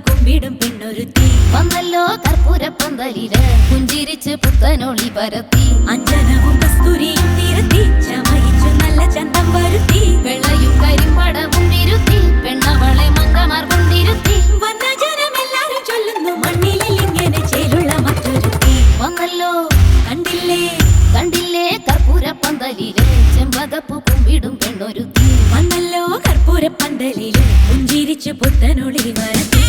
കുമ്പിടും പെണ്ണൊരുത്തി വന്നല്ലോ കർപ്പൂരപ്പന്തലില് പുഞ്ചിരിച്ച് പുത്തനൊളി പരത്തി അഞ്ജനവും കസ്തൂരിയും തിരുത്തി ചമയിച്ചു നല്ല ചന്തം വരുത്തി വെള്ളയും കരിമ്പടവും തിരുത്തി പെണ്ണവളെ മങ്കമാർ കൊണ്ടിരുത്തി വന്ന ജനമെല്ലാരും ചൊല്ലുന്നു മണ്ണിലിൽ ഇങ്ങനെ ചേലുള്ള മറ്റൊരുത്തി വന്നല്ലോ കണ്ടില്ലേ കണ്ടില്ലേ കർപ്പൂരപ്പന്തലില് ചെമ്പകപ്പൂ കുമ്പിടും പെണ്ണൊരുത്തി വന്നല്ലോ കർപ്പൂരപ്പന്തലില് പുഞ്ചിരിച്ച് പുത്തനൊളി വരത്തി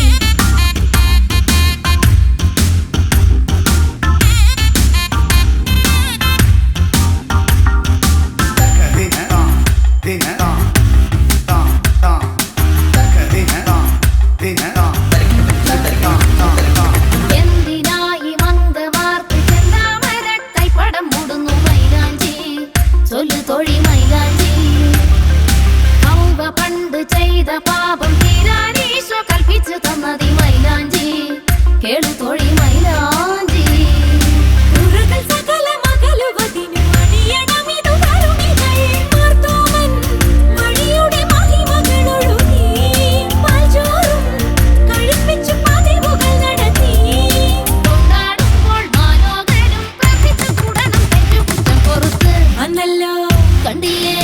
എന്തിനായി മന്ദവാർത്ത് ചെന്താമര കൈപ്പടം മൂടുന്നു മൈലാഞ്ചി ചൊല്ലു തൊഴി മൈലാഞ്ചി ഔവ പണ്ട് ചെയ്ത പാപം തീരാനീശോ കൽപ്പിച്ചു തന്നതി മൈലാഞ്ചി കേളു തൊഴി മൈലാഞ്ചി വന്നല്ലോ കണ്ടില്ലേ